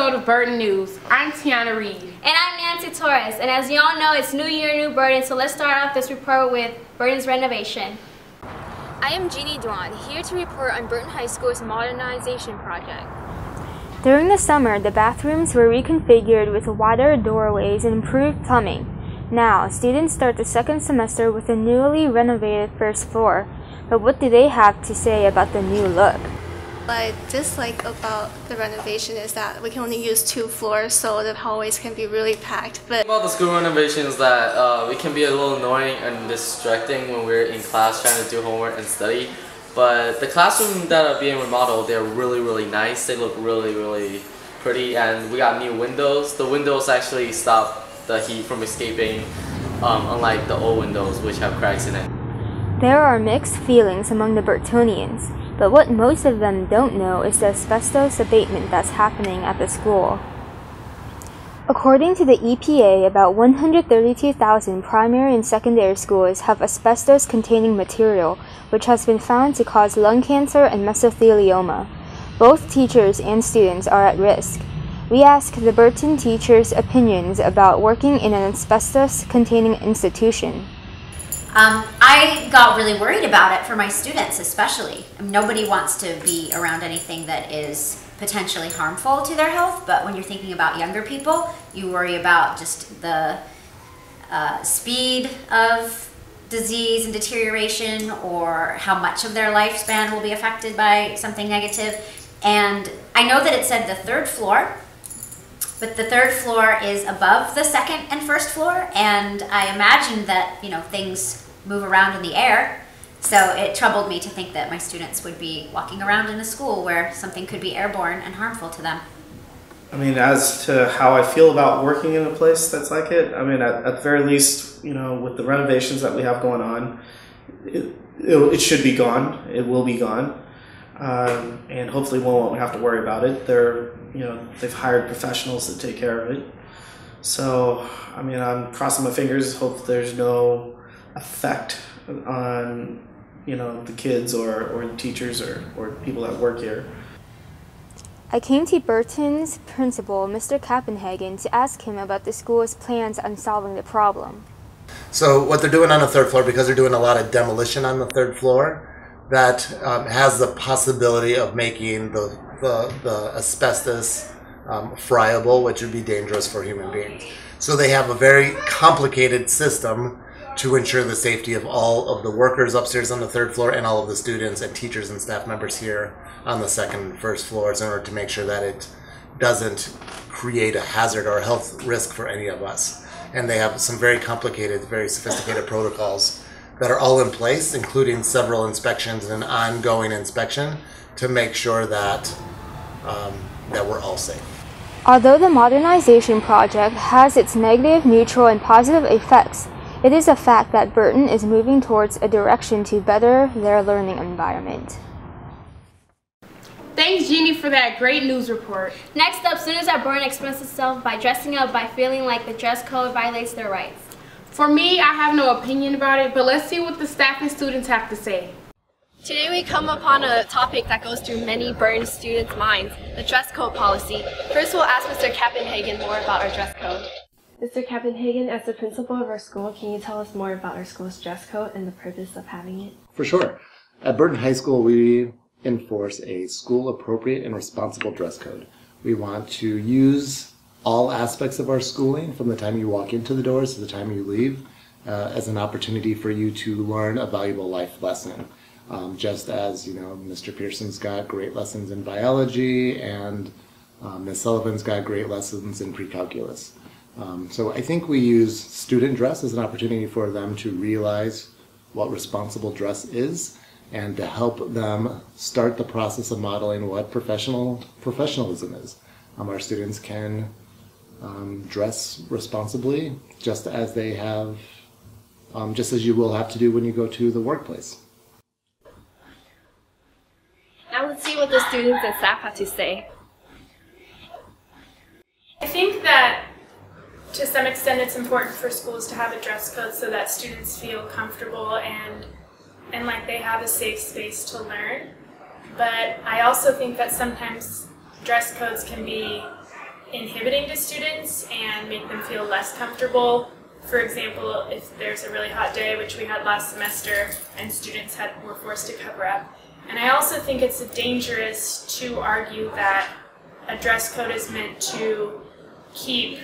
episode of Burton News. I'm Tiana Reed. And I'm Nancy Torres. And as you all know, it's New Year, New Burton, so let's start off this report with Burton's renovation. I am Jeannie Dwan, here to report on Burton High School's modernization project. During the summer, the bathrooms were reconfigured with wider doorways and improved plumbing. Now, students start the second semester with a newly renovated first floor. But what do they have to say about the new look? What I dislike about the renovation is that we can only use 2 floors, so the hallways can be really packed. But about the school renovation is that it can be a little annoying and distracting when we're in class trying to do homework and study. But the classrooms that are being remodeled, they're really nice. They look really pretty, and we got new windows. The windows actually stop the heat from escaping, unlike the old windows which have cracks in it. There are mixed feelings among the Burtonians, but what most of them don't know is the asbestos abatement that's happening at the school. According to the EPA, about 132,000 primary and secondary schools have asbestos-containing material, which has been found to cause lung cancer and mesothelioma. Both teachers and students are at risk. We asked the Burton teachers' opinions about working in an asbestos-containing institution. I got really worried about it for my students especially. Nobody wants to be around anything that is potentially harmful to their health, but when you're thinking about younger people, you worry about just the speed of disease and deterioration, or how much of their lifespan will be affected by something negative. And I know that it said the 3rd floor, but the 3rd floor is above the 2nd and 1st floor, and I imagine that, you know, things move around in the air, so it troubled me to think that my students would be walking around in a school where something could be airborne and harmful to them. I mean, as to how I feel about working in a place that's like it, I mean, at the very least, you know, with the renovations that we have going on, it should be gone. It will be gone. And hopefully we won't have to worry about it. They've hired professionals to take care of it. So, I mean, I'm crossing my fingers, hope there's no effect on, you know, the kids or the teachers or people that work here. I came to Burton's principal, Mr. Kappenhagen, to ask him about the school's plans on solving the problem. So what they're doing on the 3rd floor, because they're doing a lot of demolition on the 3rd floor, that has the possibility of making the asbestos friable, which would be dangerous for human beings. So they have a very complicated system to ensure the safety of all of the workers upstairs on the 3rd floor and all of the students and teachers and staff members here on the 2nd and 1st floors, in order to make sure that it doesn't create a hazard or a health risk for any of us. And they have some very complicated, very sophisticated protocols that are all in place, including several inspections and an ongoing inspection to make sure that that we're all safe. Although the modernization project has its negative, neutral, and positive effects, it is a fact that Burton is moving towards a direction to better their learning environment. Thanks, Jeannie, for that great news report. Next up, students at Burton express themselves by dressing up by feeling like the dress code violates their rights. For me, I have no opinion about it, but let's see what the staff and students have to say. Today we come upon a topic that goes through many Burton students' minds, the dress code policy. First, we'll ask Mr. Kappenhagen more about our dress code. Mr. Kappenhagen, as the principal of our school, can you tell us more about our school's dress code and the purpose of having it? For sure. At Burton High School, we enforce a school-appropriate and responsible dress code. We want to use all aspects of our schooling, from the time you walk into the doors to the time you leave, as an opportunity for you to learn a valuable life lesson. Just as, you know, Mr. Pearson's got great lessons in biology, and Ms. Sullivan's got great lessons in pre-calculus. So I think we use student dress as an opportunity for them to realize what responsible dress is, and to help them start the process of modeling what professionalism is. Our students can dress responsibly, just as they have, just as you will have to do when you go to the workplace. Now let's see what the students and staff have to say. I think that to some extent it's important for schools to have a dress code so that students feel comfortable and like they have a safe space to learn. But I also think that sometimes dress codes can be inhibiting to students and make them feel less comfortable. For example, if there's a really hot day, which we had last semester, and students were forced to cover up. And I also think it's dangerous to argue that a dress code is meant to keep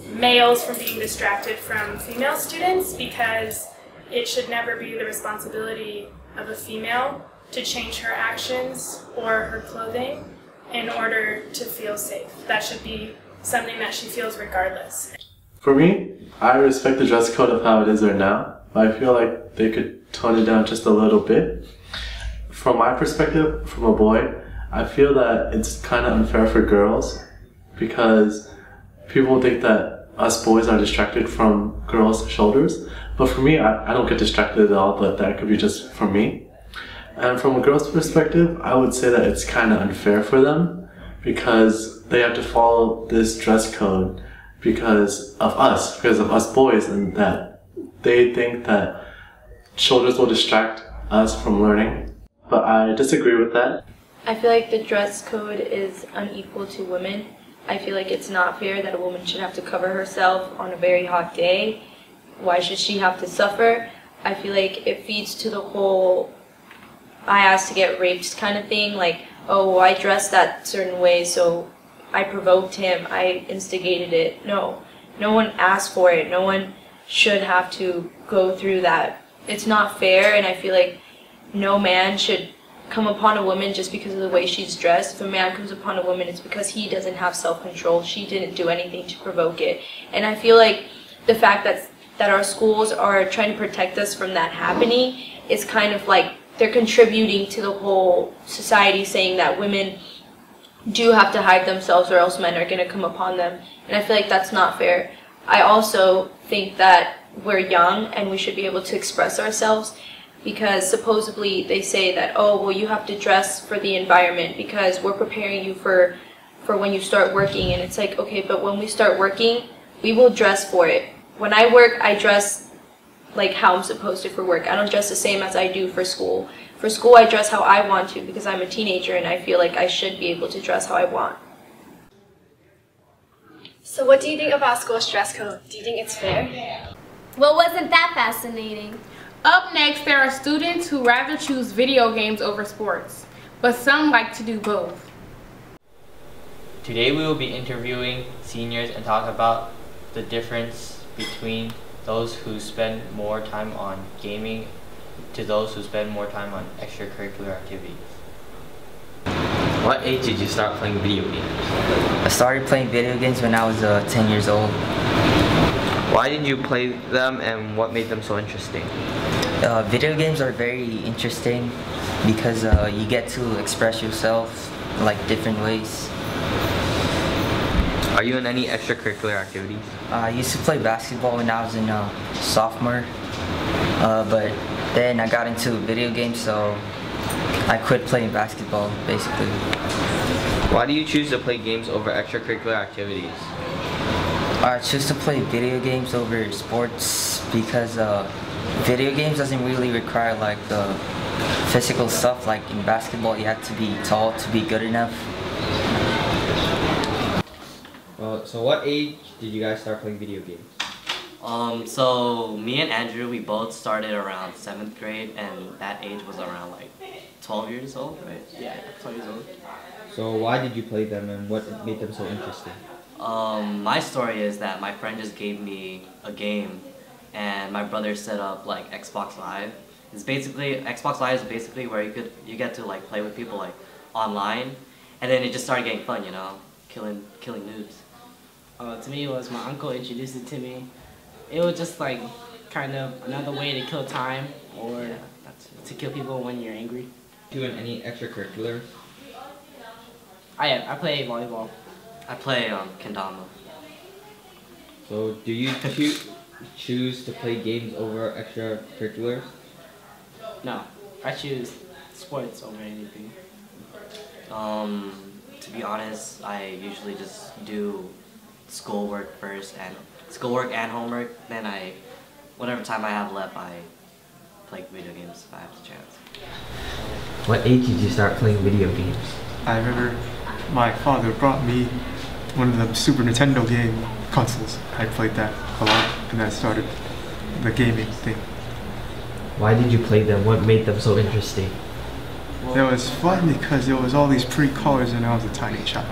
males from being distracted from female students, because it should never be the responsibility of a female to change her actions or her clothing in order to feel safe. That should be something that she feels regardless. For me, I respect the dress code of how it is right now, but I feel like they could tone it down just a little bit. From my perspective, from a boy, I feel that it's kind of unfair for girls because people think that us boys are distracted from girls' shoulders. But for me, I don't get distracted at all, but that could be just for me. And from a girl's perspective, I would say that it's kind of unfair for them because they have to follow this dress code because of us boys, and that they think that shoulders will distract us from learning. But I disagree with that. I feel like the dress code is unequal to women. I feel like it's not fair that a woman should have to cover herself on a very hot day. Why should she have to suffer? I feel like it feeds to the whole I asked to get raped kind of thing, like, oh, I dressed that certain way, so I provoked him, I instigated it. No one asked for it. No one should have to go through that. It's not fair, and I feel like no man should come upon a woman just because of the way she's dressed. If a man comes upon a woman, it's because he doesn't have self-control. She didn't do anything to provoke it. And I feel like the fact that our schools are trying to protect us from that happening is kind of like they're contributing to the whole society saying that women do have to hide themselves or else men are going to come upon them. And I feel like that's not fair. I also think that we're young and we should be able to express ourselves, because supposedly they say that, oh, well, you have to dress for the environment because we're preparing you for when you start working. And it's like, okay, but when we start working, we will dress for it. When I work, I dress like how I'm supposed to for work. I don't dress the same as I do for school. For school, I dress how I want to because I'm a teenager and I feel like I should be able to dress how I want. So what do you think about school's dress code? Do you think it's fair? Well, wasn't that fascinating? Up next, there are students who rather choose video games over sports, but some like to do both. Today we will be interviewing seniors and talk about the difference between those who spend more time on gaming to those who spend more time on extracurricular activities. What age did you start playing video games? I started playing video games when I was 10 years old. Why did you play them and what made them so interesting? Video games are very interesting because you get to express yourself in like different ways. Are you in any extracurricular activities? I used to play basketball when I was in sophomore, but then I got into video games, so I quit playing basketball basically. Why do you choose to play games over extracurricular activities? I choose to play video games over sports because video games doesn't really require like the physical stuff. Like in basketball, you have to be tall to be good enough. So what age did you guys start playing video games? So me and Andrew, we both started around 7th grade, and that age was around like 12 years old, right? Yeah, 12 years old. So why did you play them and what made them so interesting? My story is that my friend just gave me a game, and my brother set up like Xbox Live. Xbox Live is basically where you get to like play with people like online, and then it just started getting fun, you know, killing noobs. To me, it was my uncle introduced it to me. It was just like kind of another way to kill time or to kill people when you're angry. Doing any extracurriculars? I play volleyball. I play kendama. So do you choose to play games over extracurriculars? No, I choose sports over anything. To be honest, I usually just do schoolwork first, and schoolwork and homework. Then whatever time I have left, I play video games if I have the chance. What age did you start playing video games? I remember my father brought me one of the Super Nintendo game consoles. I played that a lot, and that started the gaming thing. Why did you play them? What made them so interesting? It was fun because there was all these pretty colors and I was a tiny child.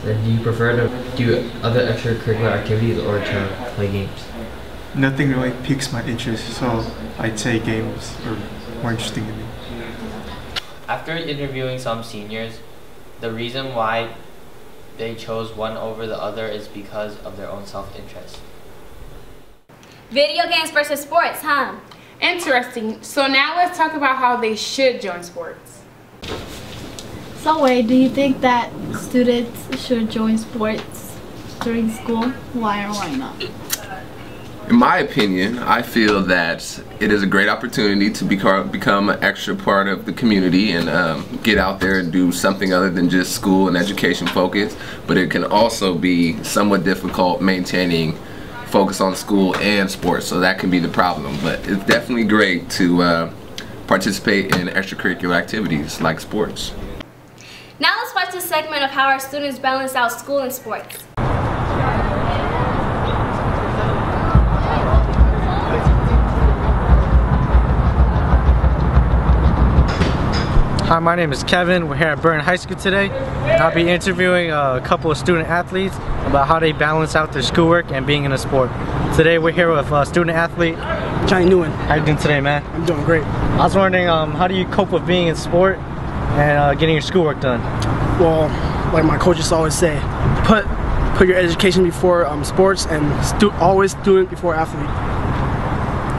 Then do you prefer to do other extracurricular activities or to play games? Nothing really piques my interest, so I'd say games are more interesting to me. After interviewing some seniors, the reason why they chose one over the other is because of their own self-interest. Video games versus sports, huh? Interesting. So now let's talk about how they should join sports. So wait, do you think that students should join sports during school? Why or why not? In my opinion, I feel that it is a great opportunity to become an extra part of the community and get out there and do something other than just school and education focus. But it can also be somewhat difficult maintaining focus on school and sports, so that can be the problem. But it's definitely great to participate in extracurricular activities like sports. Now let's watch this segment of how our students balance out school and sports. Hi, my name is Kevin. We're here at Burton High School today, and I'll be interviewing a couple of student athletes about how they balance out their schoolwork and being in a sport. Today we're here with a student athlete, Johnny Nguyen. How you doing today, man? I'm doing great. I was wondering, how do you cope with being in sport and getting your schoolwork done? Well, like my coaches always say, put your education before sports and always student before athlete.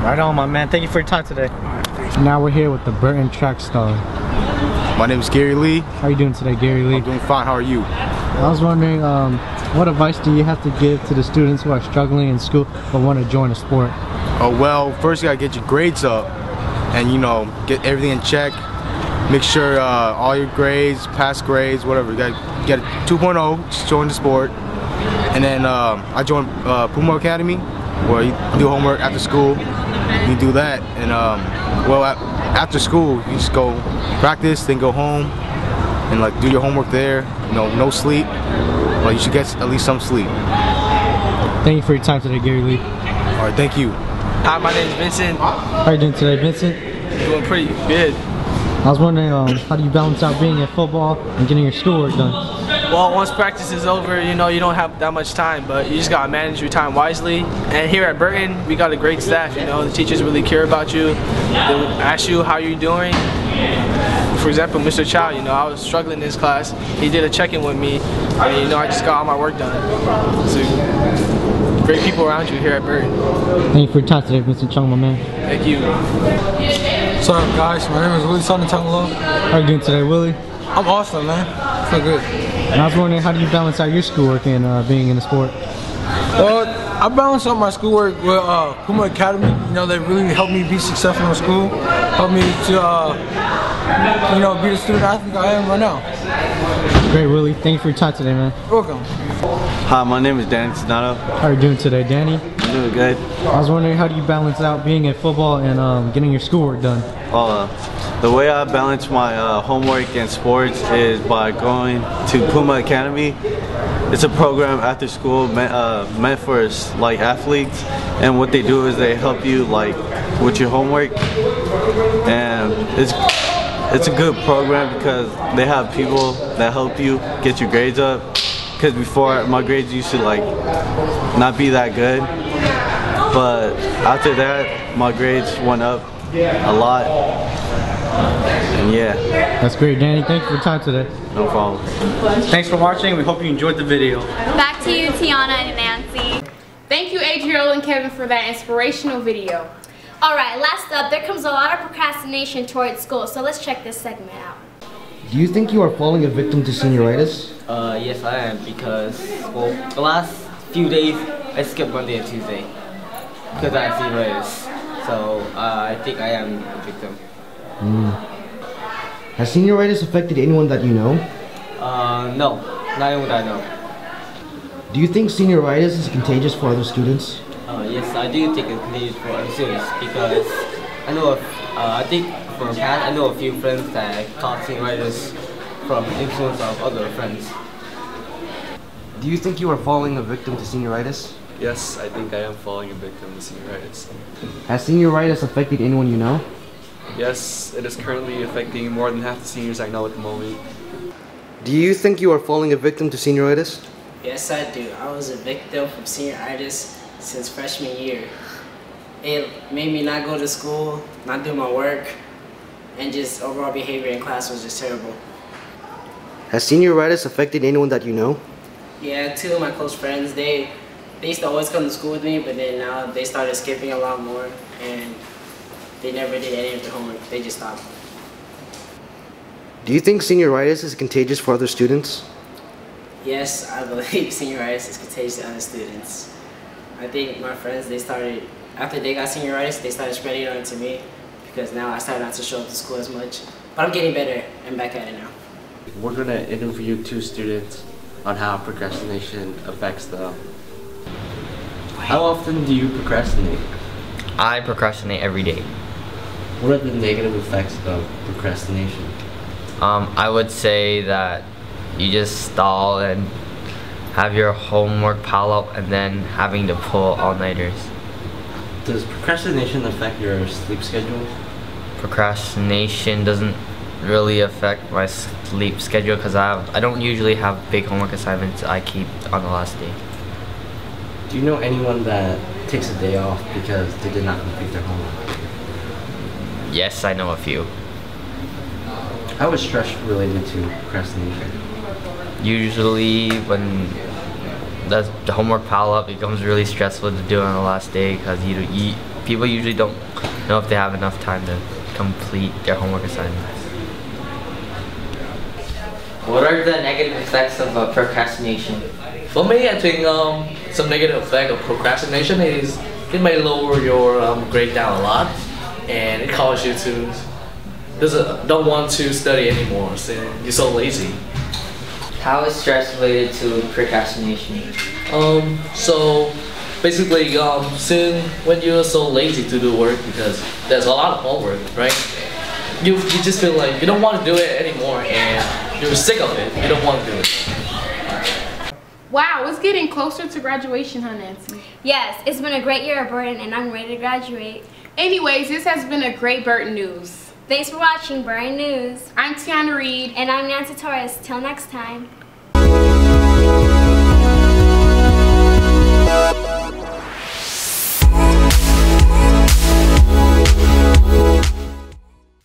Right on, my man. Thank you for your time today. Now we're here with the Burton track star. My name is Gary Lee. How are you doing today, Gary Lee? I'm doing fine. How are you? I was wondering, what advice do you have to give to the students who are struggling in school but want to join a sport? Oh, well, first you gotta get your grades up and, you know, get everything in check. Make sure all your grades, past grades, whatever, you gotta get a 2.0, just join the sport. And then I joined Puma Academy, where you do homework after school. You do that, and well, after school, you just go practice, then go home, and like do your homework there. You know, no sleep, but you should get at least some sleep. Thank you for your time today, Gary Lee. All right, thank you. Hi, my name is Vincent. How are you doing today, Vincent? Doing pretty good. I was wondering, how do you balance out being at football and getting your schoolwork done? Well, once practice is over, you know, you don't have that much time, but you just gotta manage your time wisely. And here at Burton, we got a great staff, you know, the teachers really care about you. They ask you how you're doing. For example, Mr. Chow, you know, I was struggling in this class. He did a check-in with me, and you know, I just got all my work done. So, great people around you here at Burton. Thank you for your time today, Vincent Chung, my man. Thank you. What's up, guys? My name is Willie Sonatangalo. How are you doing today, Willie? I'm awesome, man. Feel good. And I was wondering, how do you balance out your schoolwork and being in the sport? Well, I balance out my schoolwork with Puma Academy. You know, they really helped me be successful in school. Helped me to, you know, be the student athlete I am right now. Great, Willie. Thank you for your time today, man. You're welcome. Hi, my name is Danny Donato. How are you doing today, Danny? I'm doing good. I was wondering, how do you balance out being at football and getting your schoolwork done? The way I balance my homework and sports is by going to Puma Academy. It's a program after school meant for like athletes, and what they do is they help you like with your homework, and it's a good program because they have people that help you get your grades up. Because before, my grades used to like not be that good, but after that my grades went up a lot. And yeah. That's great, Danny. Thank you for your time today. No problem. Thanks for watching. We hope you enjoyed the video. Back to you, Tiana and Nancy. Thank you, Adriel and Kevin, for that inspirational video. Alright, last up, there comes a lot of procrastination toward school, so let's check this segment out. Do you think you are falling a victim to senioritis? Yes, I am, because, well, the last few days, I skipped Monday and Tuesday because I have senioritis. So, I think I am a victim. Has senioritis affected anyone that you know? No, not anyone that I know. Do you think senioritis is contagious for other students? Yes, I do think it's contagious for other students because I know, I think from the past, I know a few friends that caught senioritis from influence of other friends. Do you think you are falling a victim to senioritis? Yes, I think I am falling a victim to senioritis. Has senioritis affected anyone you know? Yes, it is currently affecting more than half the seniors I know at the moment. Do you think you are falling a victim to senioritis? Yes, I do. I was a victim from senioritis since freshman year. It made me not go to school, not do my work, and just overall behavior in class was just terrible. Has senioritis affected anyone that you know? Yeah, 2 of my close friends, they used to always come to school with me, but then now they started skipping a lot more, and they never did any of their homework. They just stopped. Do you think senioritis is contagious for other students? Yes, I believe senioritis is contagious to other students. I think my friends, after they got senioritis, they started spreading it on to me, because now I started not to show up to school as much. But I'm getting better and back at it now. We're going to interview 2 students on how procrastination affects them. How often do you procrastinate? I procrastinate every day. What are the negative effects of procrastination? I would say that you just stall and have your homework pile up and then having to pull all-nighters. Does procrastination affect your sleep schedule? Procrastination doesn't really affect my sleep schedule because I don't usually have big homework assignments I keep on the last day. Do you know anyone that takes a day off because they did not complete their homework? Yes, I know a few. How is stress related to procrastination? Usually when the homework pile up, it becomes really stressful to do it on the last day because people usually don't know if they have enough time to complete their homework assignments. What are the negative effects of procrastination? For me, I think some negative effect of procrastination is it may lower your grade down a lot, and it causes you to don't want to study anymore since you're so lazy. How is stress related to procrastination? So basically, since when you're so lazy to do work because there's a lot of homework, right? You just feel like you don't want to do it anymore, and you're sick of it. You don't want to do it. Wow, it's getting closer to graduation, huh, Nancy? Yes, it's been a great year at Burton, and I'm ready to graduate. Anyways, this has been a great Burton News. Thanks for watching Burton News. I'm Tiana Reed. And I'm Nancy Torres. Till next time.